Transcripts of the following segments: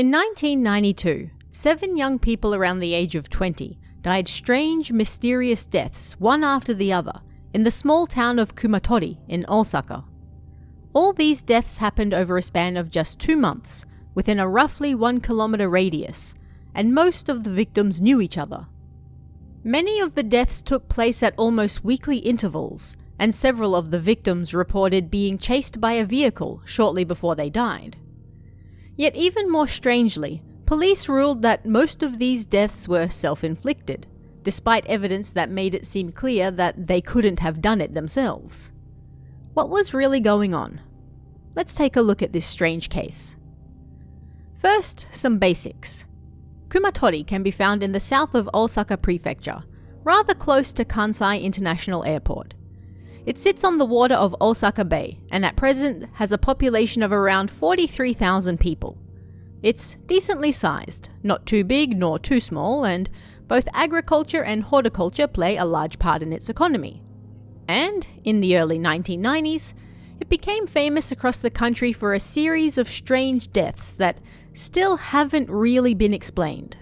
In 1992, 7 young people around the age of 20 died strange, mysterious deaths, one after the other, in the small town of Kumatori in Osaka. All these deaths happened over a span of just 2 months, within a roughly 1-kilometer radius, and most of the victims knew each other. Many of the deaths took place at almost weekly intervals, and several of the victims reported being chased by a vehicle shortly before they died. Yet even more strangely, police ruled that most of these deaths were self-inflicted, despite evidence that made it seem clear that they couldn't have done it themselves. What was really going on? Let's take a look at this strange case. First, some basics. Kumatori can be found in the south of Osaka Prefecture, rather close to Kansai International Airport. It sits on the water of Osaka Bay and at present has a population of around 43,000 people. It's decently sized, not too big nor too small, and both agriculture and horticulture play a large part in its economy. And in the early 1990s, it became famous across the country for a series of strange deaths that still haven't really been explained.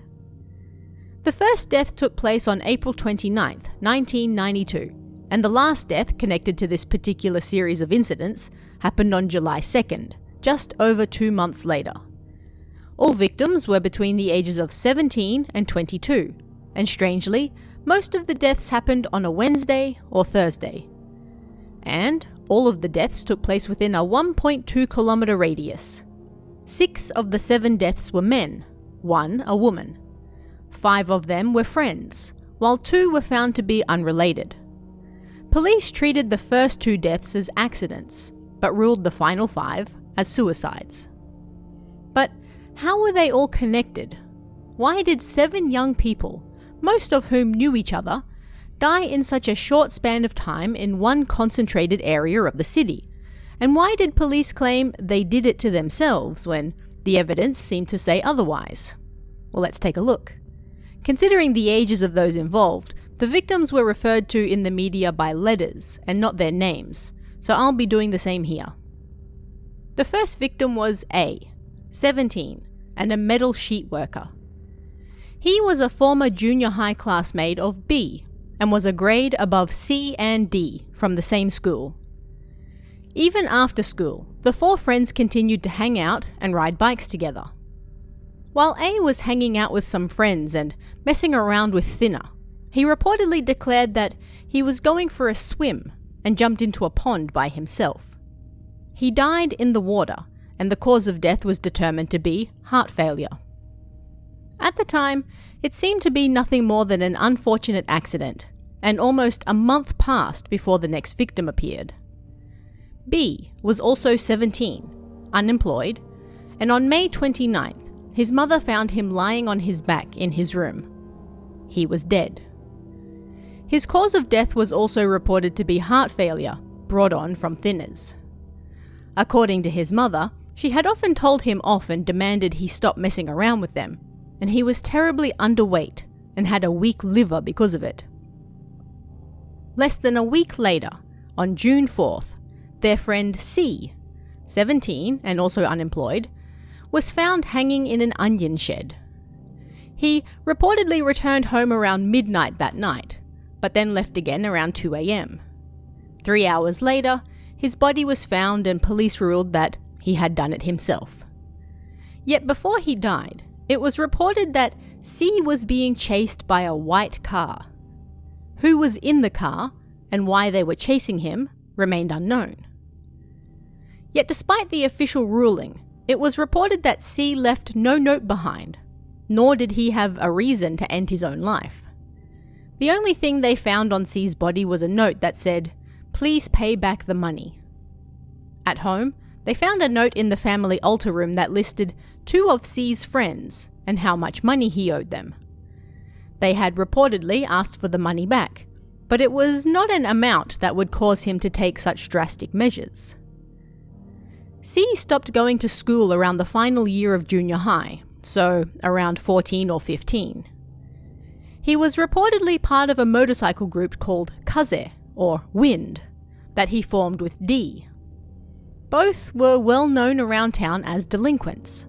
The first death took place on April 29, 1992, and the last death connected to this particular series of incidents happened on July 2nd, just over 2 months later. All victims were between the ages of 17 and 22, and strangely, most of the deaths happened on a Wednesday or Thursday. And all of the deaths took place within a 1.2-kilometer radius. 6 of the 7 deaths were men, 1 a woman. 5 of them were friends, while 2 were found to be unrelated. Police treated the first 2 deaths as accidents, but ruled the final 5 as suicides. But how were they all connected? Why did 7 young people, most of whom knew each other, die in such a short span of time in one concentrated area of the city? And why did police claim they did it to themselves when the evidence seemed to say otherwise? Well, let's take a look. Considering the ages of those involved, the victims were referred to in the media by letters and not their names, so I'll be doing the same here. The first victim was A, 17, and a metal sheet worker. He was a former junior high classmate of B, and was a grade above C and D from the same school. Even after school, the 4 friends continued to hang out and ride bikes together. While A was hanging out with some friends and messing around with thinner, he reportedly declared that he was going for a swim and jumped into a pond by himself. He died in the water, and the cause of death was determined to be heart failure. At the time, it seemed to be nothing more than an unfortunate accident, and almost a month passed before the next victim appeared. B was also 17, unemployed, and on May 29th, his mother found him lying on his back in his room. He was dead. His cause of death was also reported to be heart failure, brought on from thinners. According to his mother, she had often told him off and demanded he stop messing around with them, and he was terribly underweight and had a weak liver because of it. Less than a week later, on June 4th, their friend C, 17 and also unemployed, was found hanging in an onion shed. He reportedly returned home around midnight that night, but then left again around 2 a.m. 3 hours later, his body was found and police ruled that he had done it himself. Yet before he died, it was reported that C was being chased by a white car. Who was in the car and why they were chasing him remained unknown. Yet despite the official ruling, it was reported that C left no note behind, nor did he have a reason to end his own life. The only thing they found on C's body was a note that said, "Please pay back the money." At home, they found a note in the family altar room that listed 2 of C's friends and how much money he owed them. They had reportedly asked for the money back, but it was not an amount that would cause him to take such drastic measures. C stopped going to school around the final year of junior high, so around 14 or 15. He was reportedly part of a motorcycle group called Kaze, or Wind, that he formed with D. Both were well known around town as delinquents.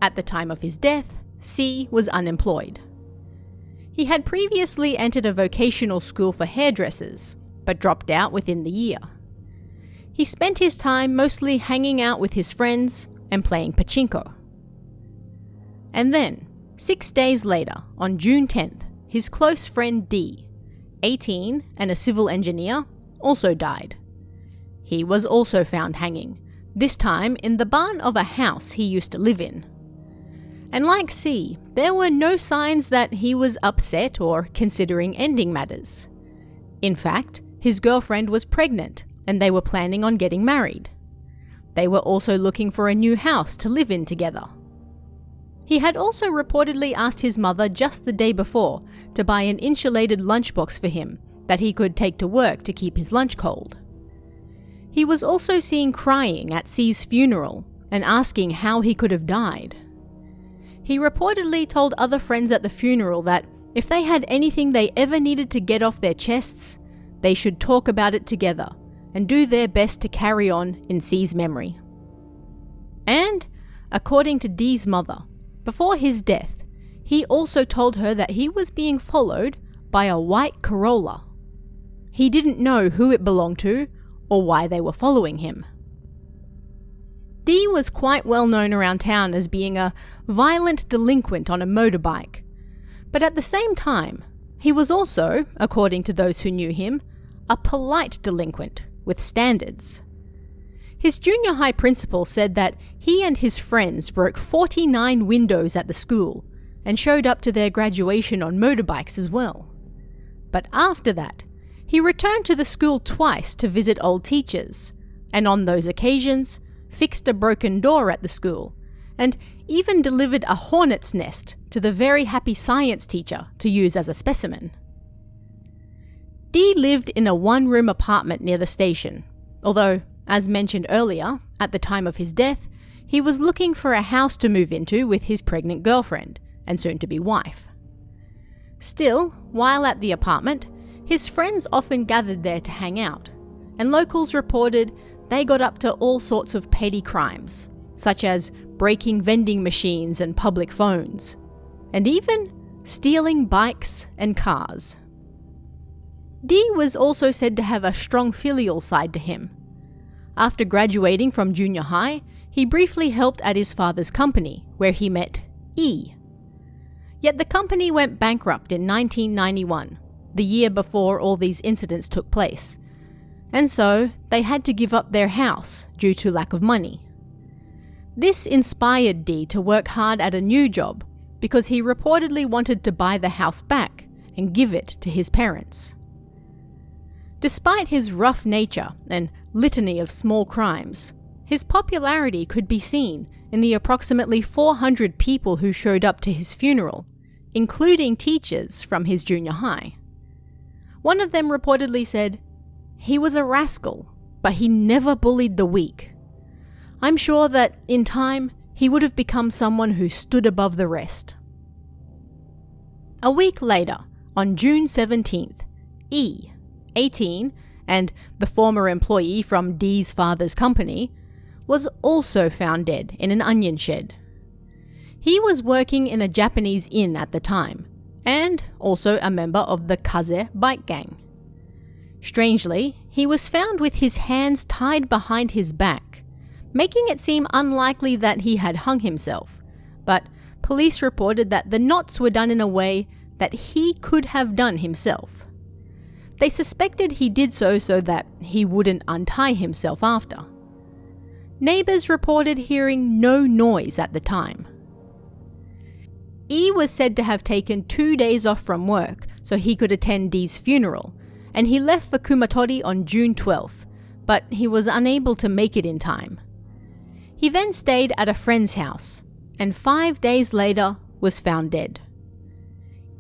At the time of his death, C was unemployed. He had previously entered a vocational school for hairdressers, but dropped out within the year. He spent his time mostly hanging out with his friends and playing pachinko. And then, 6 days later, on June 10th, his close friend D, 18 and a civil engineer, also died. He was also found hanging, this time in the barn of a house he used to live in. And like C, there were no signs that he was upset or considering ending matters. In fact, his girlfriend was pregnant and they were planning on getting married. They were also looking for a new house to live in together. He had also reportedly asked his mother just the day before to buy an insulated lunchbox for him that he could take to work to keep his lunch cold. He was also seen crying at C's funeral and asking how he could have died. He reportedly told other friends at the funeral that if they had anything they ever needed to get off their chests, they should talk about it together and do their best to carry on in C's memory. And, according to D's mother, before his death, he also told her that he was being followed by a white Corolla. He didn't know who it belonged to or why they were following him. D was quite well known around town as being a violent delinquent on a motorbike, but at the same time, he was also, according to those who knew him, a polite delinquent with standards. His junior high principal said that he and his friends broke 49 windows at the school and showed up to their graduation on motorbikes as well. But after that, he returned to the school twice to visit old teachers, and on those occasions, fixed a broken door at the school, and even delivered a hornet's nest to the very happy science teacher to use as a specimen. D lived in a one-room apartment near the station, although, as mentioned earlier, at the time of his death, he was looking for a house to move into with his pregnant girlfriend and soon-to-be wife. Still, while at the apartment, his friends often gathered there to hang out, and locals reported they got up to all sorts of petty crimes, such as breaking vending machines and public phones, and even stealing bikes and cars. D was also said to have a strong filial side to him. After graduating from junior high, he briefly helped at his father's company, where he met E. Yet the company went bankrupt in 1991, the year before all these incidents took place, and so they had to give up their house due to lack of money. This inspired D to work hard at a new job because he reportedly wanted to buy the house back and give it to his parents. Despite his rough nature and litany of small crimes, his popularity could be seen in the approximately 400 people who showed up to his funeral, including teachers from his junior high. One of them reportedly said, "He was a rascal, but he never bullied the weak. I'm sure that, in time, he would have become someone who stood above the rest." A week later, on June 17th, E, 18, and the former employee from D's father's company, was also found dead in an onion shed. He was working in a Japanese inn at the time, and also a member of the Kaze bike gang. Strangely, he was found with his hands tied behind his back, making it seem unlikely that he had hung himself, but police reported that the knots were done in a way that he could have done himself. They suspected he did so that he wouldn't untie himself after. Neighbours reported hearing no noise at the time. E was said to have taken 2 days off from work so he could attend D's funeral, and he left for Kumatori on June 12th, but he was unable to make it in time. He then stayed at a friend's house, and 5 days later was found dead.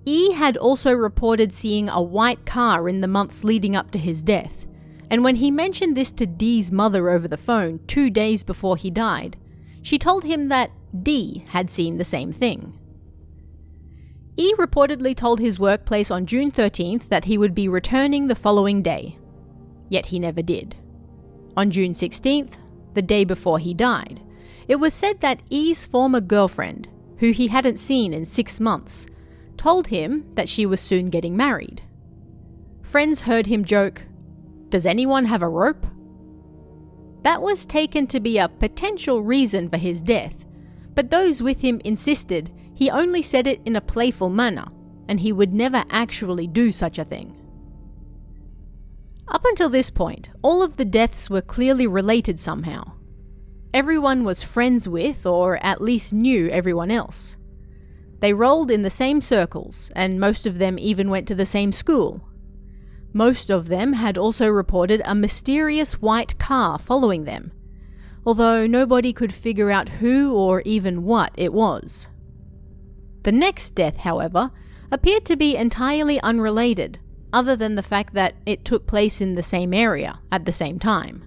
E had also reported seeing a white car in the months leading up to his death, and when he mentioned this to D's mother over the phone 2 days before he died, she told him that D had seen the same thing. E reportedly told his workplace on June 13th that he would be returning the following day, yet he never did. On June 16th, the day before he died, It was said that E's former girlfriend, who he hadn't seen in 6 months, told him that she was soon getting married. Friends heard him joke, "Does anyone have a rope?" That was taken to be a potential reason for his death, but those with him insisted he only said it in a playful manner, and he would never actually do such a thing. Up until this point, all of the deaths were clearly related somehow. Everyone was friends with, or at least knew everyone else. They rolled in the same circles, and most of them even went to the same school. Most of them had also reported a mysterious white car following them, although nobody could figure out who or even what it was. The next death, however, appeared to be entirely unrelated, other than the fact that it took place in the same area at the same time.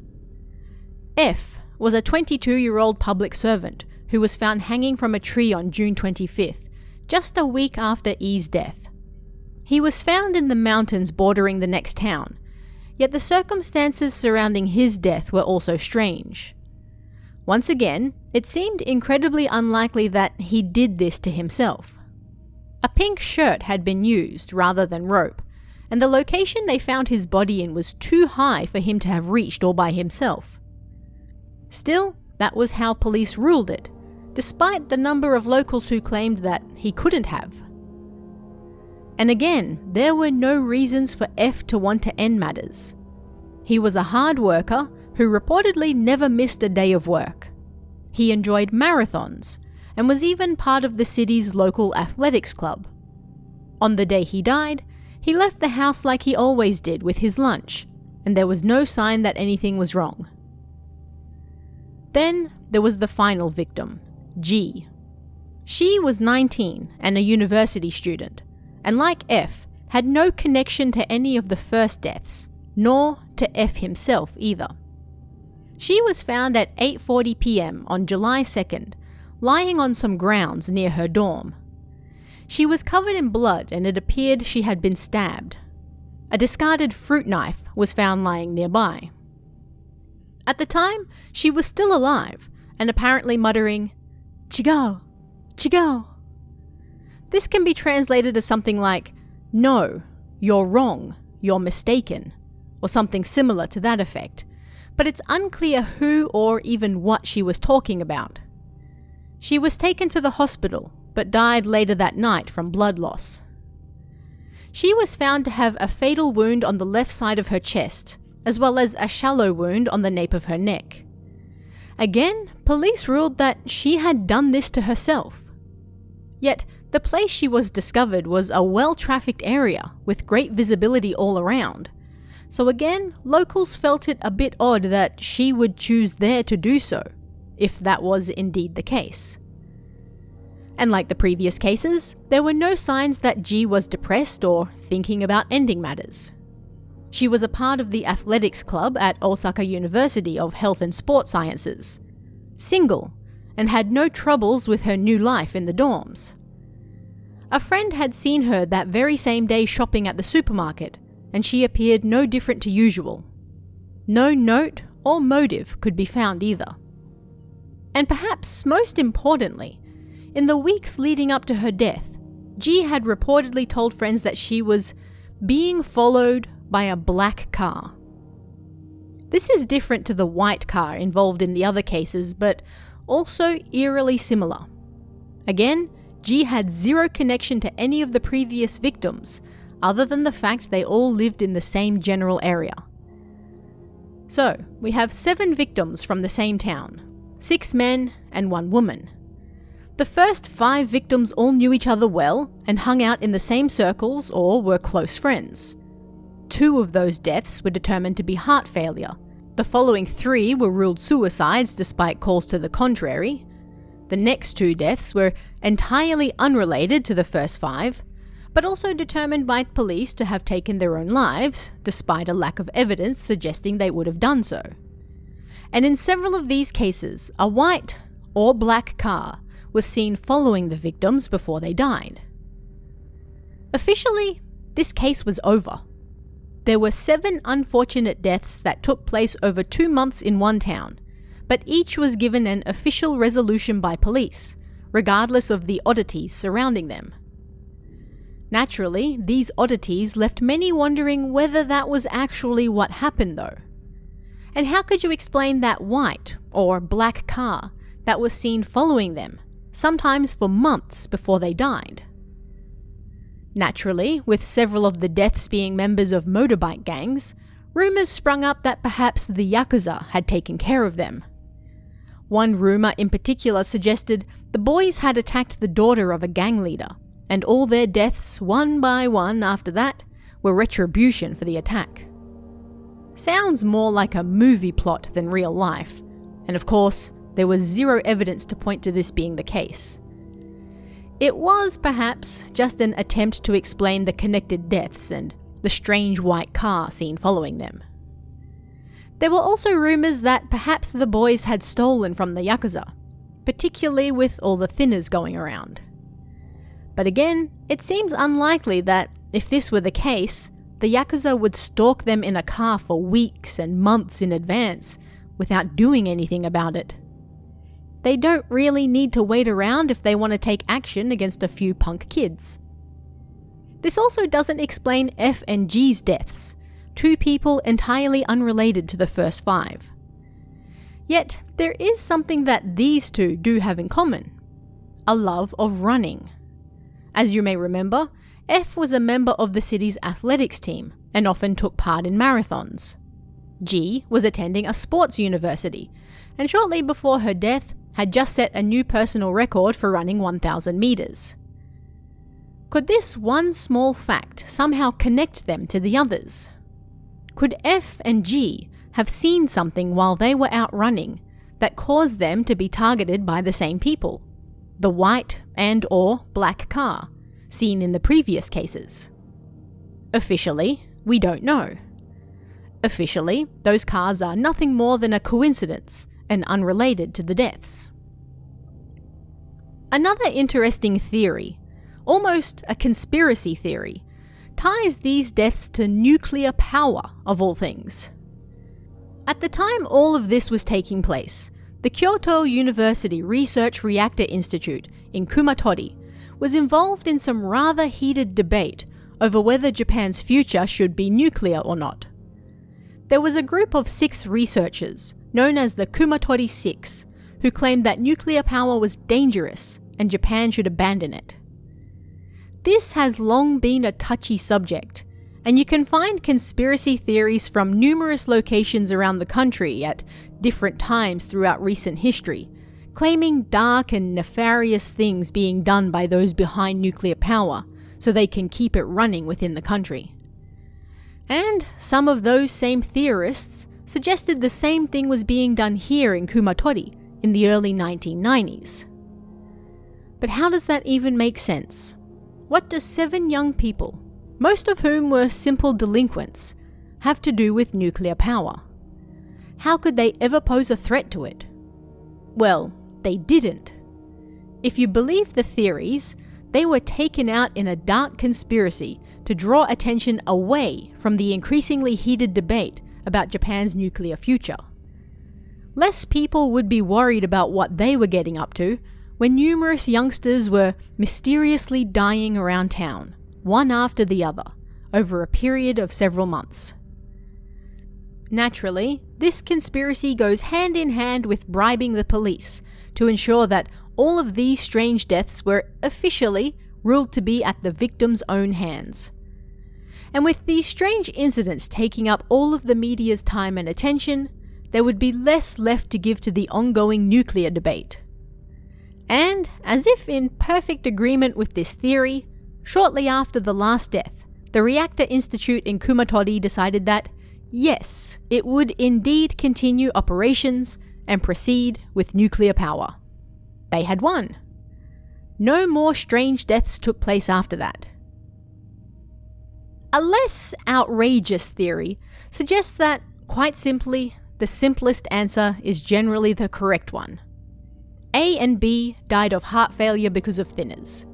F was a 22-year-old public servant who was found hanging from a tree on June 25th, just a week after E's death. He was found in the mountains bordering the next town, yet the circumstances surrounding his death were also strange. Once again, it seemed incredibly unlikely that he did this to himself. A pink shirt had been used rather than rope, and the location they found his body in was too high for him to have reached all by himself. Still, that was how police ruled it, despite the number of locals who claimed that he couldn't have. And again, there were no reasons for F to want to end matters. He was a hard worker who reportedly never missed a day of work. He enjoyed marathons and was even part of the city's local athletics club. On the day he died, he left the house like he always did with his lunch, and there was no sign that anything was wrong. Then there was the final victim, G. She was 19 and a university student, and like F, had no connection to any of the first deaths, nor to F himself either. She was found at 8:40 p.m. on July 2nd, lying on some grounds near her dorm. She was covered in blood and it appeared she had been stabbed. A discarded fruit knife was found lying nearby. At the time, she was still alive and apparently muttering, "Chigo, Chigo." This can be translated as something like, "No, you're wrong, you're mistaken," or something similar to that effect, but it's unclear who or even what she was talking about. She was taken to the hospital, but died later that night from blood loss. She was found to have a fatal wound on the left side of her chest, as well as a shallow wound on the nape of her neck. Again, police ruled that she had done this to herself. Yet, the place she was discovered was a well-trafficked area with great visibility all around. So again, locals felt it a bit odd that she would choose there to do so, if that was indeed the case. And like the previous cases, there were no signs that G was depressed or thinking about ending matters. She was a part of the athletics club at Osaka University of Health and Sport Sciences, single, and had no troubles with her new life in the dorms. A friend had seen her that very same day shopping at the supermarket, and she appeared no different to usual. No note or motive could be found either. And perhaps most importantly, in the weeks leading up to her death, G had reportedly told friends that she was being followed by a black car. This is different to the white car involved in the other cases, but also eerily similar. Again, G had zero connection to any of the previous victims, other than the fact they all lived in the same general area. So, we have 7 victims from the same town, 6 men and 1 woman. The first 5 victims all knew each other well and hung out in the same circles or were close friends. 2 of those deaths were determined to be heart failure. The following 3 were ruled suicides despite calls to the contrary. The next 2 deaths were entirely unrelated to the first 5, but also determined by police to have taken their own lives, despite a lack of evidence suggesting they would have done so. And in several of these cases, a white or black car was seen following the victims before they died. Officially, this case was over. There were 7 unfortunate deaths that took place over 2 months in one town, but each was given an official resolution by police, regardless of the oddities surrounding them. Naturally, these oddities left many wondering whether that was actually what happened though. And how could you explain that white or black car that was seen following them, sometimes for months before they died? Naturally, with several of the deaths being members of motorbike gangs, rumours sprung up that perhaps the Yakuza had taken care of them. One rumour in particular suggested the boys had attacked the daughter of a gang leader, and all their deaths, one by one after that, were retribution for the attack. Sounds more like a movie plot than real life, and of course, there was zero evidence to point to this being the case. It was perhaps just an attempt to explain the connected deaths and the strange white car seen following them. There were also rumours that perhaps the boys had stolen from the Yakuza, particularly with all the thinners going around. But again, it seems unlikely that, if this were the case, the Yakuza would stalk them in a car for weeks and months in advance without doing anything about it. They don't really need to wait around if they want to take action against a few punk kids. This also doesn't explain F and G's deaths, two people entirely unrelated to the first five. Yet, there is something that these two do have in common: a love of running. As you may remember, F was a member of the city's athletics team and often took part in marathons. G was attending a sports university, and shortly before her death had just set a new personal record for running 1,000 meters. Could this one small fact somehow connect them to the others? Could F and G have seen something while they were out running that caused them to be targeted by the same people? The white and/or black car, seen in the previous cases? Officially, we don't know. Officially, those cars are nothing more than a coincidence and unrelated to the deaths. Another interesting theory, almost a conspiracy theory, ties these deaths to nuclear power, of all things. At the time all of this was taking place, the Kyoto University Research Reactor Institute in Kumatori was involved in some rather heated debate over whether Japan's future should be nuclear or not. There was a group of 6 researchers, known as the Kumatori 6, who claimed that nuclear power was dangerous and Japan should abandon it. This has long been a touchy subject, and you can find conspiracy theories from numerous locations around the country at different times throughout recent history, claiming dark and nefarious things being done by those behind nuclear power so they can keep it running within the country. And some of those same theorists suggested the same thing was being done here in Kumatori in the early 1990s. But how does that even make sense? What does 7 young people, most of whom were simple delinquents, have to do with nuclear power? How could they ever pose a threat to it? Well, they didn't. If you believe the theories, they were taken out in a dark conspiracy to draw attention away from the increasingly heated debate about Japan's nuclear future. Less people would be worried about what they were getting up to when numerous youngsters were mysteriously dying around town, one after the other, over a period of several months. Naturally, this conspiracy goes hand in hand with bribing the police to ensure that all of these strange deaths were officially ruled to be at the victim's own hands. And with these strange incidents taking up all of the media's time and attention, there would be less left to give to the ongoing nuclear debate. And, as if in perfect agreement with this theory, shortly after the last death, the Reactor Institute in Kumatori decided that, yes, it would indeed continue operations and proceed with nuclear power. They had won. No more strange deaths took place after that. A less outrageous theory suggests that, quite simply, the simplest answer is generally the correct one. A and B died of heart failure because of thinners.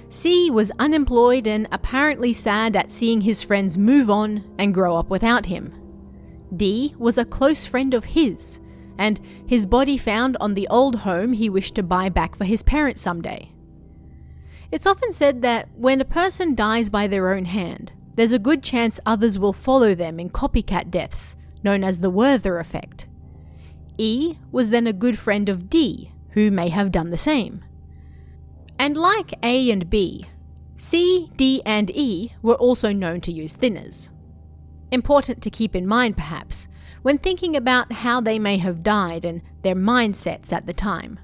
C was unemployed and apparently sad at seeing his friends move on and grow up without him. D was a close friend of his and his body found on the old home he wished to buy back for his parents someday. It's often said that when a person dies by their own hand, there's a good chance others will follow them in copycat deaths, known as the Werther effect. E was then a good friend of D, who may have done the same. And like A and B, C, D and E were also known to use thinners. Important to keep in mind perhaps, when thinking about how they may have died and their mindsets at the time.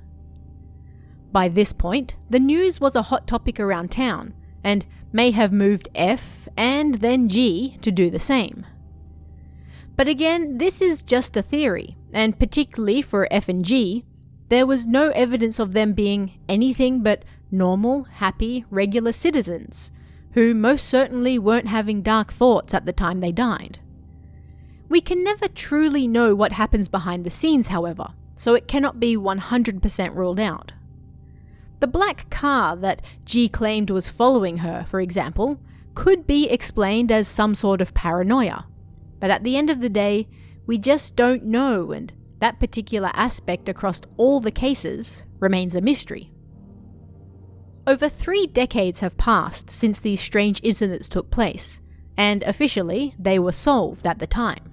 By this point, the news was a hot topic around town, and may have moved F and then G to do the same. But again, this is just a theory, and particularly for F and G, there was no evidence of them being anything but normal, happy, regular citizens, who most certainly weren't having dark thoughts at the time they died. We can never truly know what happens behind the scenes, however, so it cannot be 100% ruled out. The black car that G claimed was following her, for example, could be explained as some sort of paranoia. But at the end of the day, we just don't know, and that particular aspect across all the cases remains a mystery. Over 3 decades have passed since these strange incidents took place, and officially they were solved at the time.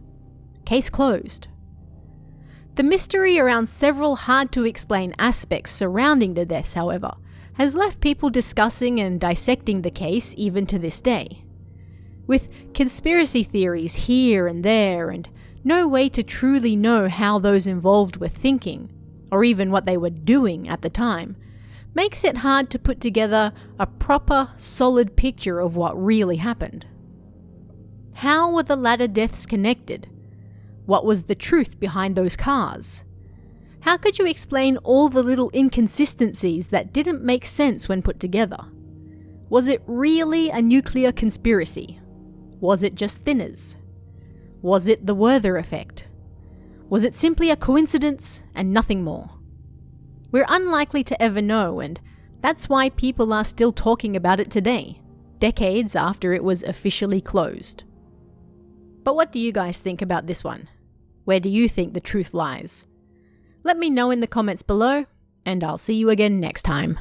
Case closed. The mystery around several hard-to-explain aspects surrounding the deaths, however, has left people discussing and dissecting the case even to this day. With conspiracy theories here and there, and no way to truly know how those involved were thinking, or even what they were doing at the time, makes it hard to put together a proper, solid picture of what really happened. How were the latter deaths connected? What was the truth behind those cars? How could you explain all the little inconsistencies that didn't make sense when put together? Was it really a nuclear conspiracy? Was it just thinners? Was it the Werther effect? Was it simply a coincidence and nothing more? We're unlikely to ever know, and that's why people are still talking about it today, decades after it was officially closed. But what do you guys think about this one? Where do you think the truth lies? Let me know in the comments below, and I'll see you again next time.